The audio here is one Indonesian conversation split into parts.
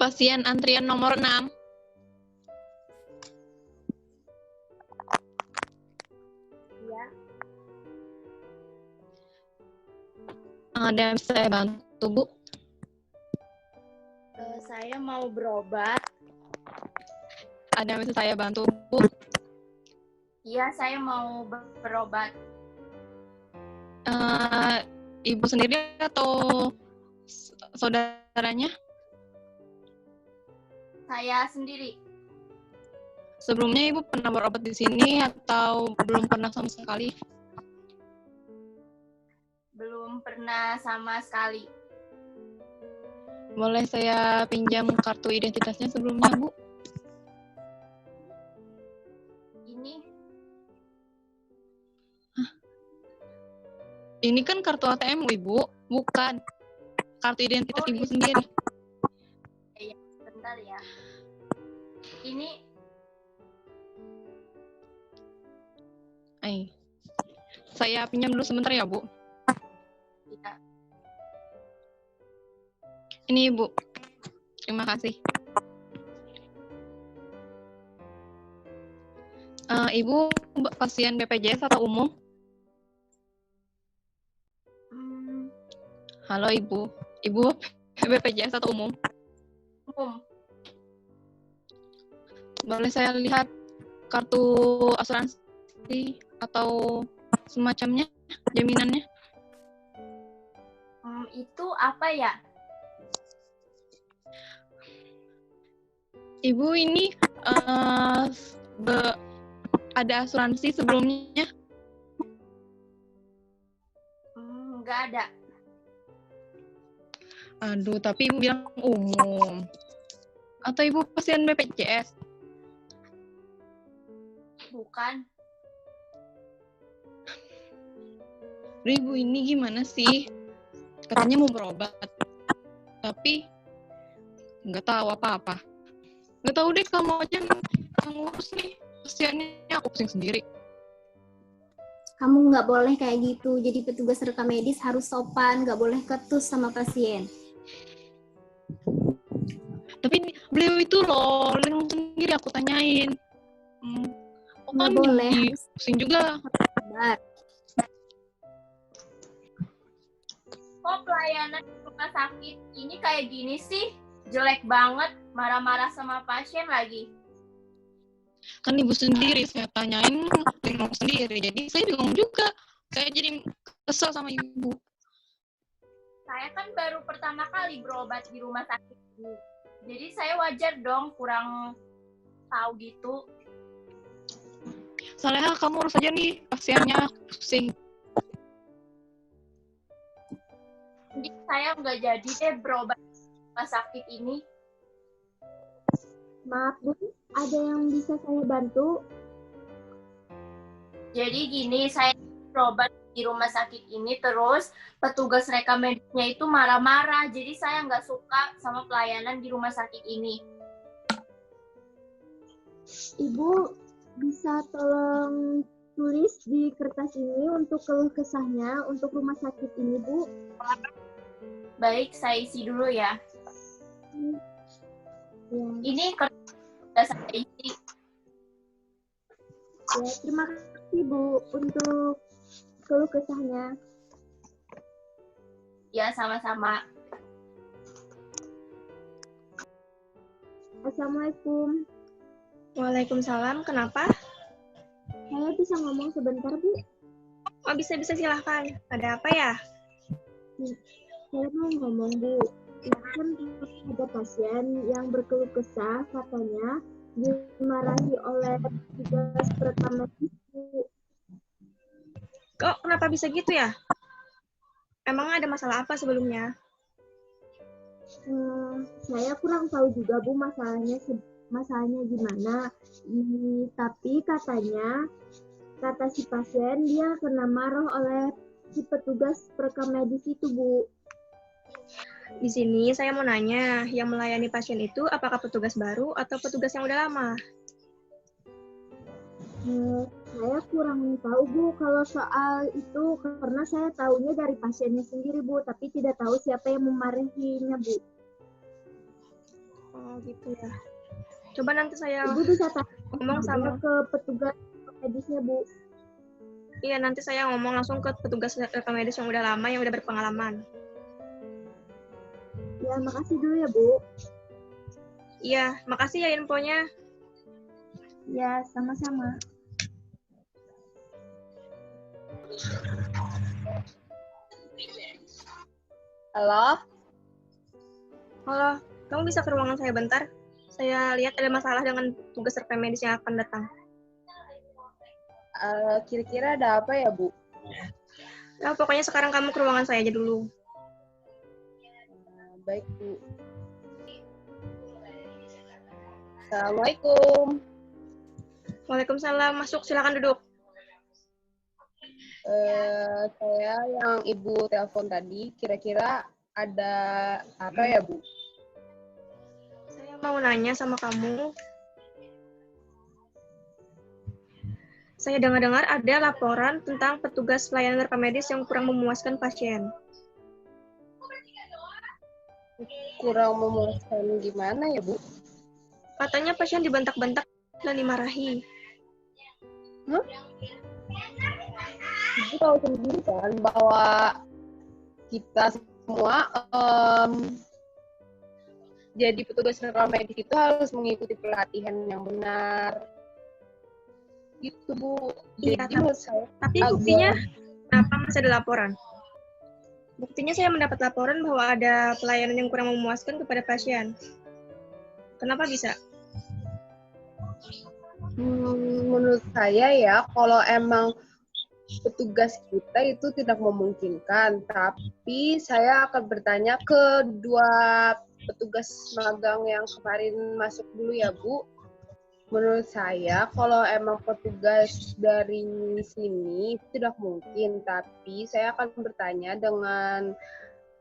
pasien antrian nomor 6. Ya. Ada yang bisa saya bantu, Bu? Saya mau berobat. Ada yang bisa saya bantu, Bu? Iya, saya mau berobat. Ibu sendiri atau saudaranya? Saya sendiri. Sebelumnya Ibu pernah berobat di sini atau belum pernah sama sekali? Belum pernah sama sekali. Boleh saya pinjam kartu identitasnya sebelumnya, Bu? Ini Ini kan kartu ATM, Ibu, bukan kartu identitas Ibu sendiri. ya, bentar ya. Ini Saya pinjam dulu sebentar ya, Bu. ya. Ini, Bu. Terima kasih. Ibu pasien BPJS atau umum? Halo, Ibu. Ibu BPJS atau umum? Umum. Boleh saya lihat kartu asuransi atau semacamnya, jaminannya? Itu apa ya? Ibu ini ada asuransi sebelumnya? Nggak ada. Aduh, tapi Ibu bilang umum. Atau Ibu pasien BPJS? Bukan. Ibu ini gimana sih? Katanya mau berobat, tapi nggak tahu apa-apa. Nggak tahu deh, kamu aja yang ngurus nih. Kasiannya aku pusing sendiri. Kamu nggak boleh kayak gitu. Jadi petugas rekam medis harus sopan, nggak boleh ketus sama pasien. Tapi beliau itu loh, langsung sendiri aku tanyain. Nggak boleh. Pusing juga. Sabar. Kok pelayanan di rumah sakit ini kayak gini sih? Jelek banget, marah-marah sama pasien lagi. Kan Ibu sendiri saya tanyain, bingung sendiri. Jadi saya bingung juga. Saya jadi kesel sama Ibu. Saya kan baru pertama kali berobat di rumah sakit ini. Jadi saya wajar dong kurang tahu gitu. Soalnya kamu urus aja nih, pasiennya pusing. Jadi saya nggak jadi deh berobat di rumah sakit ini. Maaf Bu, ada yang bisa saya bantu? Jadi gini, saya berobat di rumah sakit ini, terus petugas rekam medisnya itu marah-marah. Jadi saya nggak suka sama pelayanan di rumah sakit ini. Ibu bisa tolong tulis di kertas ini untuk keluh kesahnya untuk rumah sakit ini, Bu. Baik, saya isi dulu ya. Ya. Ini kertas saya isi. Ya, terima kasih Bu untuk keluh kesahnya. Ya, sama-sama. Assalamualaikum. Waalaikumsalam, kenapa? Saya bisa ngomong sebentar, Bu? Oh, bisa silahkan. Ada apa ya? Saya mau ngomong, Bu. Kan ada pasien yang berkeluh kesah, katanya dimarahi oleh petugas rekam medis, Bu. Kok kenapa bisa gitu ya? Emang ada masalah apa sebelumnya? Saya kurang tahu juga, Bu, masalahnya gimana. Tapi katanya, kata si pasien, dia kena marah oleh si petugas rekam medis itu, Bu. Di sini saya mau nanya, yang melayani pasien itu apakah petugas baru atau petugas yang udah lama? Saya kurang tahu, Bu, kalau soal itu, karena saya tahunya dari pasiennya sendiri, Bu, tapi tidak tahu siapa yang memarahinya, Bu. Oh gitu ya. Coba nanti saya Ibu bisa ngomong tanya sama, ke petugas medisnya, Bu. iya nanti saya ngomong langsung ke petugas rekam medis yang udah lama, yang udah berpengalaman. Ya, makasih dulu ya, Bu. Iya, makasih ya infonya. Ya, sama-sama. Halo? Halo, kamu bisa ke ruangan saya bentar? Saya lihat ada masalah dengan tugas rekam medis yang akan datang. Kira-kira ada apa ya, Bu? Ya, pokoknya sekarang kamu ke ruangan saya aja dulu. Baik, Bu. Assalamualaikum. Waalaikumsalam, masuk, silakan duduk. Saya yang Ibu telepon tadi, kira-kira ada apa ya, Bu? Saya mau nanya sama kamu. Saya dengar-dengar ada laporan tentang petugas pelayanan rekam medis yang kurang memuaskan pasien. Kurang memuaskan gimana ya, Bu? Katanya pasien dibentak-bentak dan dimarahi. Ibu tahu sendiri kan bahwa kita semua jadi petugas rekam medis itu harus mengikuti pelatihan yang benar. Gitu, Bu. Iya, Jadi menurut saya tapi buktinya kenapa masih ada laporan? Buktinya saya mendapat laporan bahwa ada pelayanan yang kurang memuaskan kepada pasien. Kenapa bisa? Menurut saya ya, kalau emang petugas kita itu tidak memungkinkan, tapi saya akan bertanya ke dua petugas magang yang kemarin masuk dulu ya, Bu. Menurut saya, kalau emang petugas dari sini tidak mungkin, tapi saya akan bertanya dengan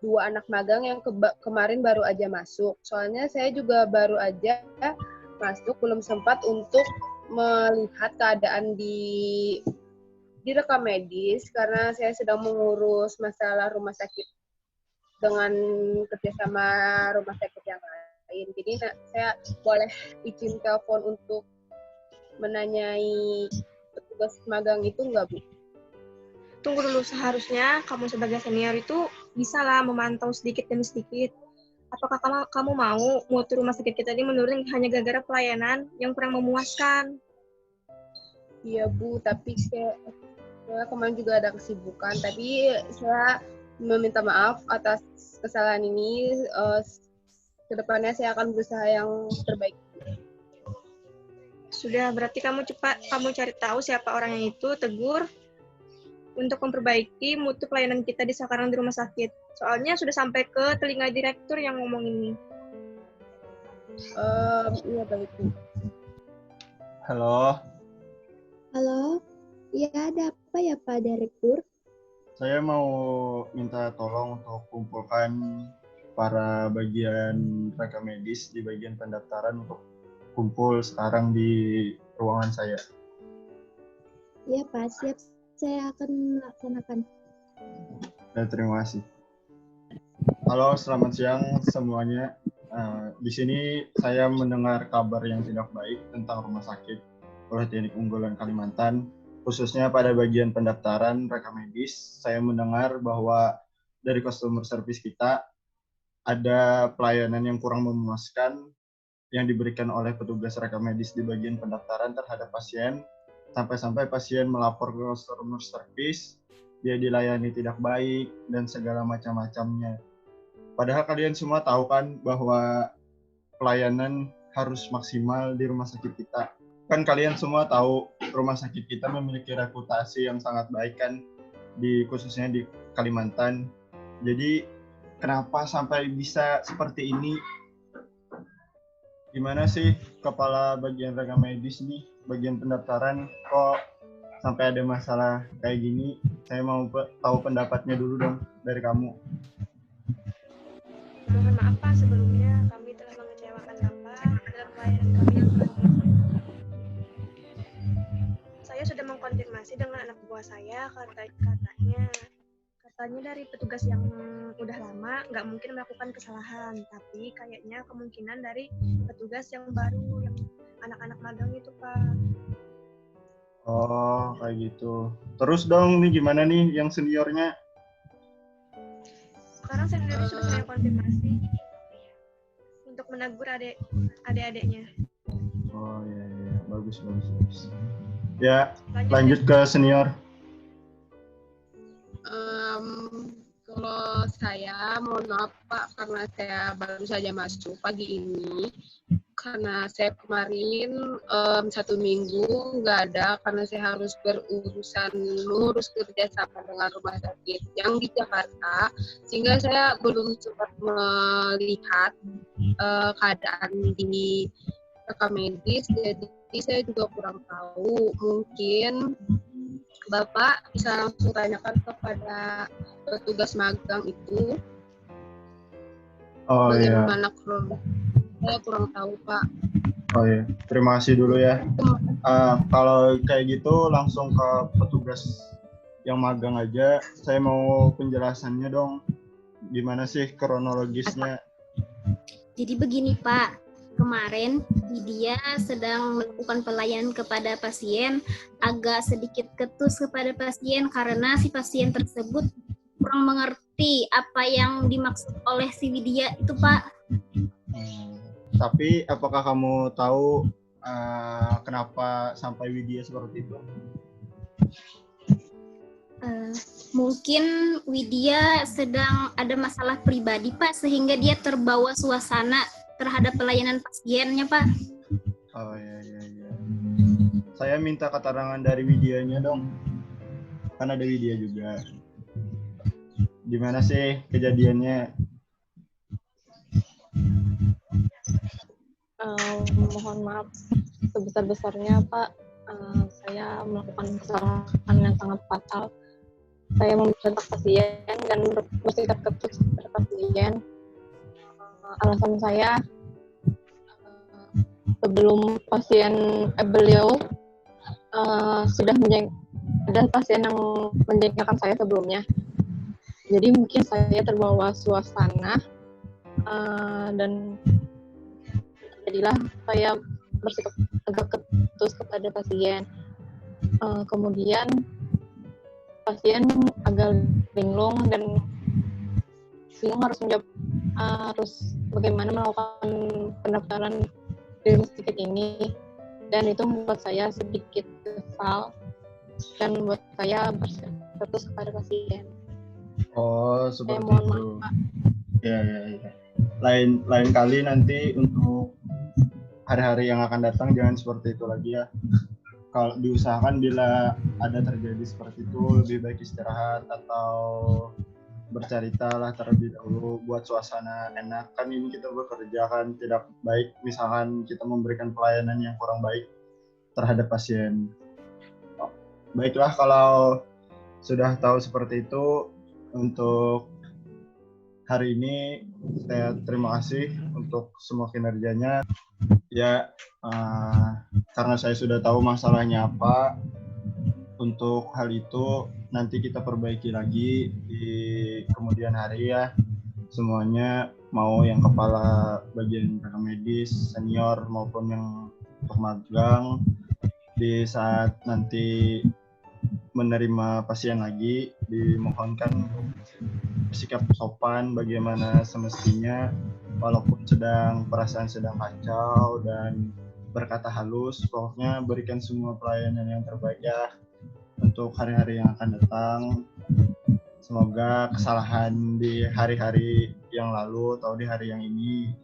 dua anak magang yang kemarin baru aja masuk. Soalnya saya juga baru aja masuk, belum sempat untuk melihat keadaan di rekam medis karena saya sedang mengurus masalah rumah sakit dengan kerjasama rumah sakit yang lain. Jadi saya boleh izin telepon untuk menanyai petugas magang itu nggak, Bu? Tunggu dulu, seharusnya kamu sebagai senior itu bisa lah memantau sedikit demi sedikit. Apakah kamu mau mutu rumah sakit kita ini menurun hanya gara-gara pelayanan yang kurang memuaskan? Iya, Bu, tapi saya kemarin juga ada kesibukan. Tapi saya meminta maaf atas kesalahan ini. Kedepannya saya akan berusaha yang terbaik. Sudah, berarti kamu cari tahu siapa orangnya itu, tegur untuk memperbaiki mutu pelayanan kita di sekarang di rumah sakit. Soalnya sudah sampai ke telinga direktur yang ngomong ini. Iya, baik, Bu. Halo, Halo? Ya, ada apa ya, Pak Direktur? saya mau minta tolong untuk kumpulkan para bagian rekam medis di bagian pendaftaran untuk kumpul sekarang di ruangan saya. Ya, Pak, siap. Saya akan melaksanakan. Terima kasih. Halo, selamat siang semuanya. Di sini saya mendengar kabar yang tidak baik tentang rumah sakit Politeknik Unggulan Kalimantan, khususnya pada bagian pendaftaran rekam medis. Saya mendengar bahwa dari customer service kita ada pelayanan yang kurang memuaskan yang diberikan oleh petugas rekam medis di bagian pendaftaran terhadap pasien, sampai-sampai pasien melapor ke customer service, dia dilayani tidak baik, dan segala macam-macamnya. Padahal kalian semua tahu kan bahwa pelayanan harus maksimal di rumah sakit kita. Kan kalian semua tahu rumah sakit kita memiliki reputasi yang sangat baik kan, khususnya di Kalimantan. Jadi kenapa sampai bisa seperti ini? Gimana sih kepala bagian rekam medis nih, bagian pendaftaran, kok sampai ada masalah kayak gini? Saya mau tahu pendapatnya dulu dong dari kamu. Mohon maaf Pak, sebelumnya kami telah mengecewakan Bapak dalam pelayanan kami yang telah Saya sudah mengkonfirmasi dengan anak buah saya, katanya Katanya dari petugas yang udah lama nggak mungkin melakukan kesalahan, tapi kayaknya kemungkinan dari petugas yang baru, yang anak-anak magang itu, Pak. Oh, kayak gitu. Terus dong, nih gimana nih yang seniornya? Sekarang senior sudah saya konfirmasi untuk menegur adik-adiknya. Oh iya, iya. Bagus. Ya, lanjut ke senior. Kalau saya, mohon maaf Pak, karena saya baru saja masuk pagi ini. Karena saya kemarin 1 minggu nggak ada, karena saya harus berurusan mengurus kerjasama dengan rumah sakit yang di Jakarta, sehingga saya belum sempat melihat keadaan di rekam medis, jadi saya juga kurang tahu. Mungkin Bapak bisa langsung tanyakan kepada petugas magang itu. Oh iya. Bagaimana kronologi? Saya kurang tahu, Pak. Oh iya. Terima kasih dulu ya. Kalau kayak gitu langsung ke petugas yang magang aja. Saya mau penjelasannya dong. Gimana sih kronologisnya? Jadi begini Pak, kemarin Widya sedang melakukan pelayanan kepada pasien, agak sedikit ketus kepada pasien karena si pasien tersebut kurang mengerti apa yang dimaksud oleh si Widya itu Pak. Tapi apakah kamu tahu kenapa sampai Widya seperti itu? Mungkin Widya sedang ada masalah pribadi Pak, sehingga dia terbawa suasana terhadap pelayanan pasiennya Pak. Oh iya. Saya minta keterangan dari Widyanya dong. Kan ada Widya juga. Gimana sih kejadiannya? Mohon maaf sebesar-besarnya Pak, saya melakukan kesalahan yang sangat fatal. Saya membentak pasien dan bersikap ketus kepada pasien. Alasan saya sebelum beliau sudah ada pasien yang menjengkelkan saya sebelumnya. Jadi mungkin saya terbawa suasana dan jadilah saya bersikap agak ketus kepada pasien. Kemudian pasien agak linglung dan bingung harus bagaimana melakukan pendaftaran di rumah sakit ini, dan itu membuat saya sedikit kesal dan membuat saya bersikap ketus kepada pasien. Oh, seperti mohon itu. maaf, Pak. Ya. Lain kali nanti untuk hari-hari yang akan datang jangan seperti itu lagi ya. Kalau diusahakan bila ada terjadi seperti itu, lebih baik istirahat atau bercerita lah terlebih dahulu buat suasana enak. Kan ini kita bekerja kan, tidak baik misalkan kita memberikan pelayanan yang kurang baik terhadap pasien. Baiklah, kalau sudah tahu seperti itu, untuk hari ini saya terima kasih untuk semua kinerjanya. Ya, karena saya sudah tahu masalahnya apa, untuk hal itu nanti kita perbaiki lagi di kemudian hari ya. Semuanya, mau yang kepala bagian rekam medis, senior maupun yang magang, di saat nanti menerima pasien lagi, dimohonkan bersikap sopan bagaimana semestinya, walaupun perasaan sedang kacau, dan berkata halus. Pokoknya berikan semua pelayanan yang terbaik ya untuk hari-hari yang akan datang. Semoga kesalahan di hari-hari yang lalu atau di hari yang ini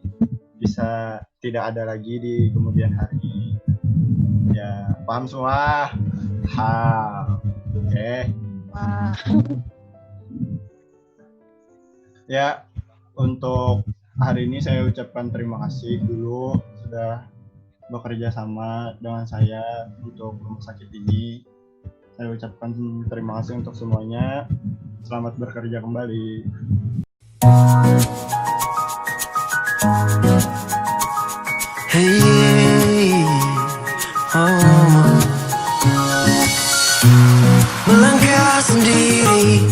bisa tidak ada lagi di kemudian hari. Ya, paham semua? Oke. Ya, untuk hari ini saya ucapkan terima kasih dulu sudah bekerja sama dengan saya untuk rumah sakit ini. Saya ucapkan terima kasih untuk semuanya. Selamat bekerja kembali. Hey, melangkah sendiri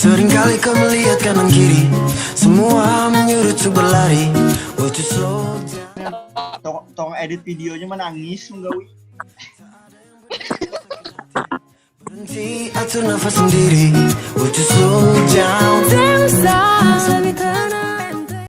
Seringkali kau melihat kanan kiri, semua menyuruh untuk berlari. Would you slow down? Tong edit videonya menangis menggawi. Berhenti, atur nafas sendiri. Would you slow down? There's